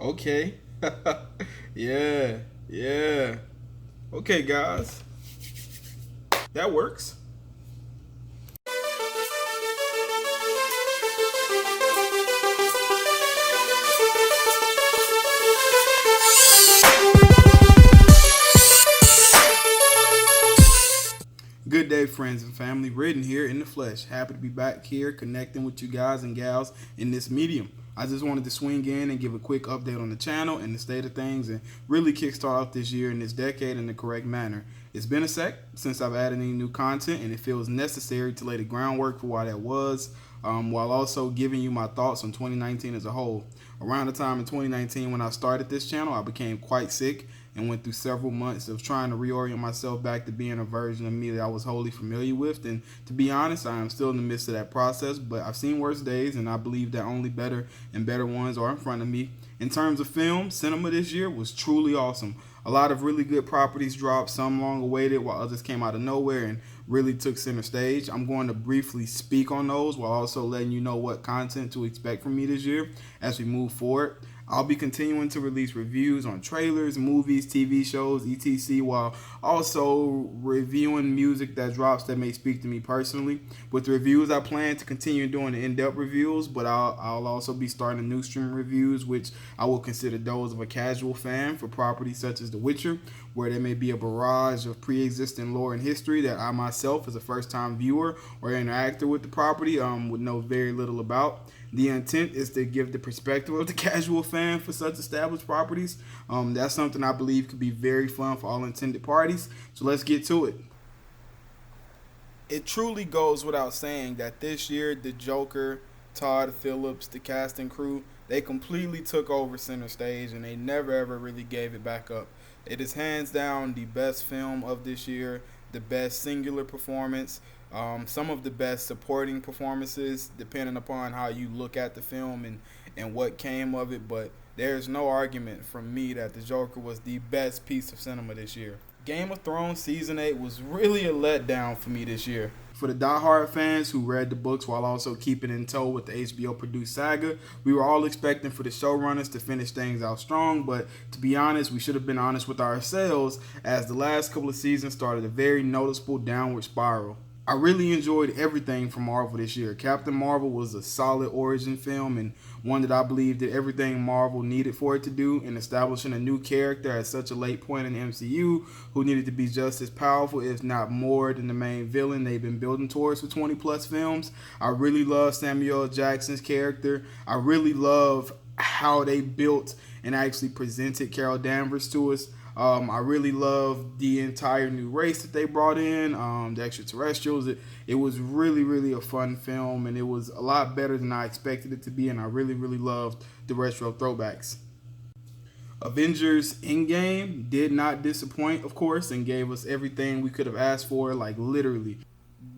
Okay. Yeah. Yeah. Okay, guys. That works. Good day, friends and family. Ridden here in the flesh. Happy to be back here connecting with you guys and gals in this medium. I just wanted to swing in and give a quick update on the channel and the state of things and really kickstart off this year and this decade in the correct manner. It's been a sec since I've added any new content, and it feels necessary to lay the groundwork for why that was, while also giving you my thoughts on 2019 as a whole. Around the time in 2019 when I started this channel, I became quite sick and went through several months of trying to reorient myself back to being a version of me that I was wholly familiar with. And to be honest, I am still in the midst of that process, but I've seen worse days, and I believe that only better and better ones are in front of me. In terms of film, cinema this year was truly awesome. A lot of really good properties dropped, some long awaited, while others came out of nowhere and really took center stage. I'm going to briefly speak on those while also letting you know what content to expect from me this year as we move forward. I'll be continuing to release reviews on trailers, movies, TV shows, etc., while also reviewing music that drops that may speak to me personally. With reviews, I plan to continue doing the in-depth reviews, but I'll also be starting a new stream reviews, which I will consider those of a casual fan for properties such as The Witcher, where there may be a barrage of pre-existing lore and history that I myself, as a first-time viewer or interactor with the property, would know very little about. The intent is to give the perspective of the casual fan for such established properties. That's something I believe could be very fun for all intended parties. So let's get to it. It truly goes without saying that this year, the Joker, Todd Phillips, the cast and crew, they completely took over center stage and they never ever really gave it back up. It is hands down the best film of this year, the best singular performance, some of the best supporting performances, depending upon how you look at the film and what came of it. But there's no argument from me that the Joker was the best piece of cinema this year. Game of Thrones Season 8 was really a letdown for me this year. For the diehard fans who read the books while also keeping in tow with the HBO produced saga, we were all expecting for the showrunners to finish things out strong, but to be honest, we should have been honest with ourselves as the last couple of seasons started a very noticeable downward spiral. I really enjoyed everything from Marvel this year. Captain Marvel was a solid origin film and one that I believe did everything Marvel needed for it to do in establishing a new character at such a late point in the MCU who needed to be just as powerful, if not more, than the main villain they've been building towards for 20 plus films. I really love Samuel L. Jackson's character. I really love how they built and actually presented Carol Danvers to us. I really love the entire new race that they brought in, the extraterrestrials. It was really, really a fun film, and it was a lot better than I expected it to be, and I really, really loved the retro throwbacks. Avengers Endgame did not disappoint, of course, and gave us everything we could have asked for, like literally.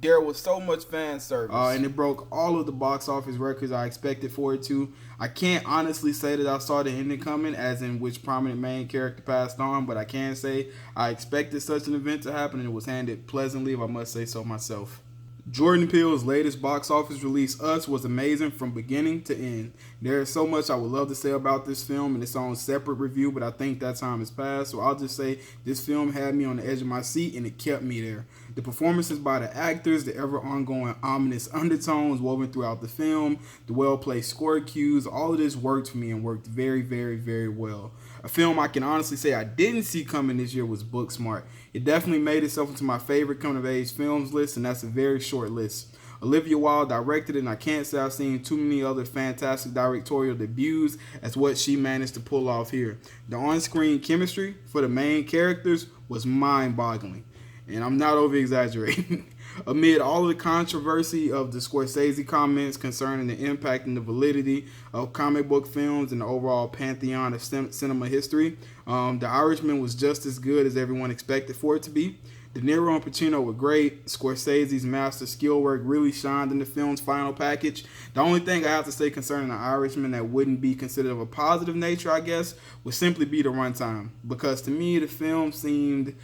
There was so much fan service, and it broke all of the box office records I expected for it to. I can't honestly say that I saw the ending coming, as in which prominent main character passed on, but I can say I expected such an event to happen, and it was handled pleasantly, if I must say so myself. Jordan Peele's latest box office release, Us, was amazing from beginning to end. There is so much I would love to say about this film in its own separate review, but I think that time has passed, so I'll just say this film had me on the edge of my seat and it kept me there. The performances by the actors, the ever ongoing ominous undertones woven throughout the film, the well-placed score cues, all of this worked for me and worked very, very, very well. A film I can honestly say I didn't see coming this year was Booksmart. It definitely made itself into my favorite coming-of-age films list, and that's a very short list. Olivia Wilde directed it, and I can't say I've seen too many other fantastic directorial debuts as what she managed to pull off here. The on-screen chemistry for the main characters was mind-boggling, and I'm not over-exaggerating. Amid all of the controversy of the Scorsese comments concerning the impact and the validity of comic book films and the overall pantheon of cinema history, The Irishman was just as good as everyone expected for it to be. De Niro and Pacino were great. Scorsese's master skill work really shined in the film's final package. The only thing I have to say concerning The Irishman that wouldn't be considered of a positive nature, I guess, would simply be the runtime. Because to me, the film seemed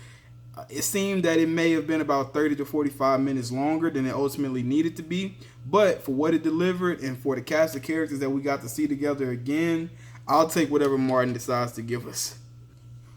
that it may have been about 30 to 45 minutes longer than it ultimately needed to be. But for what it delivered and for the cast of characters that we got to see together again, I'll take whatever Martin decides to give us.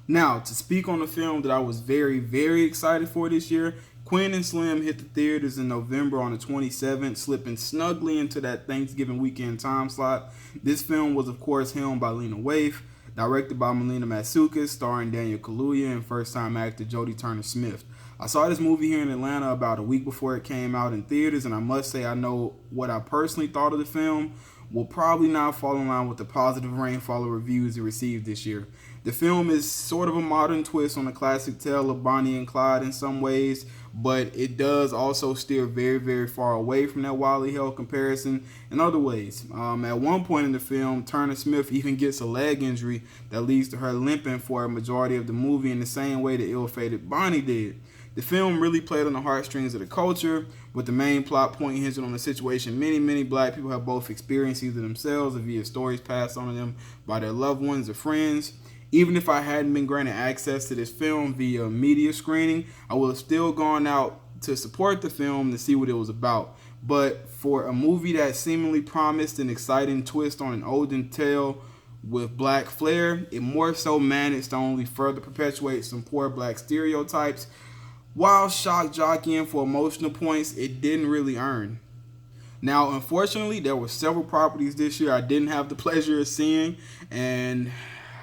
Now, to speak on the film that I was very, very excited for this year, Queen and Slim hit the theaters in November on the 27th, slipping snugly into that Thanksgiving weekend time slot. This film was, of course, helmed by Lena Waithe, directed by Melina Matsoukas, starring Daniel Kaluuya and first-time actor Jodie Turner-Smith. I saw this movie here in Atlanta about a week before it came out in theaters, and I must say I know what I personally thought of the film will probably not fall in line with the positive rainfall of reviews it received this year. The film is sort of a modern twist on the classic tale of Bonnie and Clyde in some ways, but it does also steer very, very far away from that widely held comparison in other ways. At one point in the film, Turner Smith even gets a leg injury that leads to her limping for a majority of the movie in the same way that ill-fated Bonnie did. The film really played on the heartstrings of the culture, with the main plot point hinging on a situation many black people have both experienced either themselves or via stories passed on to them by their loved ones or friends. Even if I hadn't been granted access to this film via media screening, I would have still gone out to support the film to see what it was about. But for a movie that seemingly promised an exciting twist on an olden tale with black flair, it more so managed to only further perpetuate some poor black stereotypes, while shock jockeying for emotional points it didn't really earn. Now, unfortunately, there were several properties this year I didn't have the pleasure of seeing, and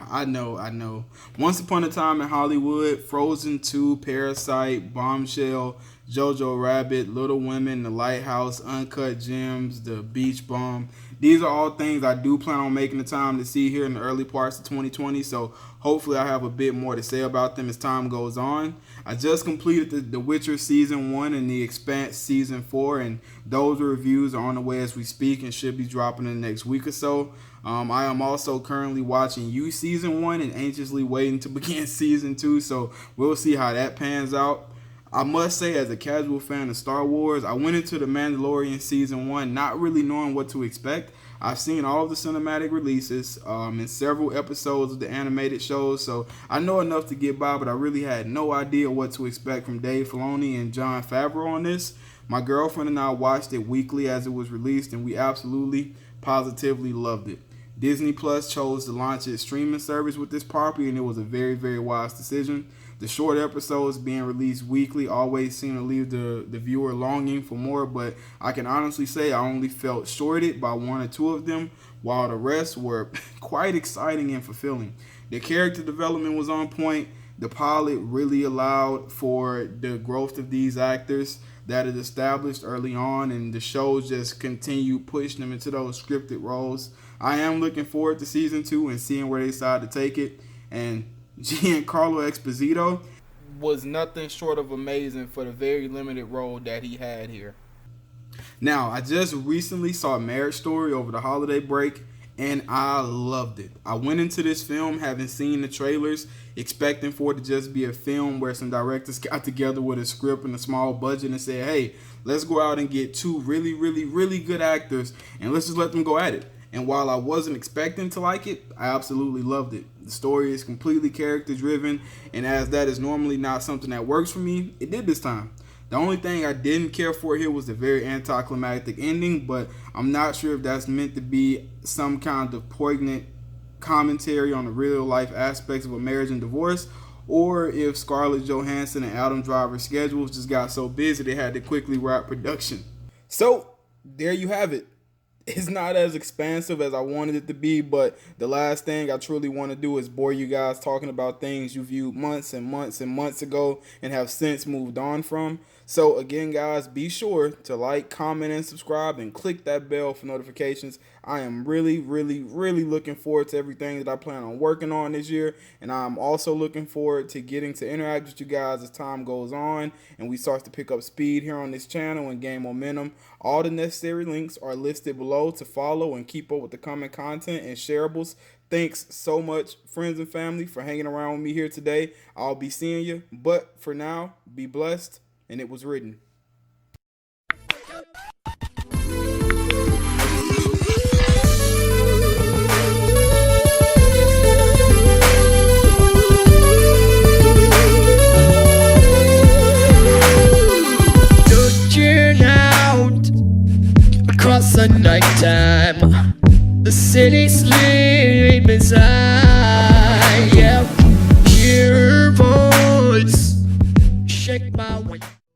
I know. Once Upon a Time in Hollywood, Frozen 2, Parasite, Bombshell, Jojo Rabbit, Little Women, The Lighthouse, Uncut Gems, The Beach Bum. These are all things I do plan on making the time to see here in the early parts of 2020, so hopefully I have a bit more to say about them as time goes on. I just completed The Witcher Season 1 and The Expanse Season 4, and those reviews are on the way as we speak and should be dropping in the next week or so. I am also currently watching You Season 1 and anxiously waiting to begin Season 2, so we'll see how that pans out. I must say, as a casual fan of Star Wars, I went into The Mandalorian Season 1 not really knowing what to expect. I've seen all of the cinematic releases and several episodes of the animated shows, so I know enough to get by, but I really had no idea what to expect from Dave Filoni and Jon Favreau on this. My girlfriend and I watched it weekly as it was released, and we absolutely, positively loved it. Disney Plus chose to launch its streaming service with this property, and it was a very, very wise decision. The short episodes being released weekly always seem to leave the viewer longing for more, but I can honestly say I only felt shorted by one or two of them, while the rest were quite exciting and fulfilling. The character development was on point. The pilot really allowed for the growth of these actors that is established early on, and the show just continued pushing them into those scripted roles. I am looking forward to Season 2 and seeing where they decide to take it, and Giancarlo Esposito was nothing short of amazing for the very limited role that he had here. Now, I just recently saw Marriage Story over the holiday break, and I loved it. I went into this film having seen the trailers, expecting for it to just be a film where some directors got together with a script and a small budget and said, hey, let's go out and get two really good actors and let's just let them go at it. And while I wasn't expecting to like it, I absolutely loved it. The story is completely character driven, and as that is normally not something that works for me, it did this time. The only thing I didn't care for here was the very anticlimactic ending, but I'm not sure if that's meant to be some kind of poignant commentary on the real life aspects of a marriage and divorce, or if Scarlett Johansson and Adam Driver's schedules just got so busy they had to quickly wrap production. So there you have it. It's not as expansive as I wanted it to be, but the last thing I truly want to do is bore you guys talking about things you viewed months and months ago and have since moved on from. So again, guys, be sure to like, comment, and subscribe, and click that bell for notifications. I am really looking forward to everything that I plan on working on this year, and I'm also looking forward to getting to interact with you guys as time goes on and we start to pick up speed here on this channel and gain momentum. All the necessary links are listed below to follow and keep up with the coming content and shareables. Thanks so much, friends and family, for hanging around with me here today. I'll be seeing you, but for now, be blessed. And it was written. Looking out across the nighttime, The city sleep inside.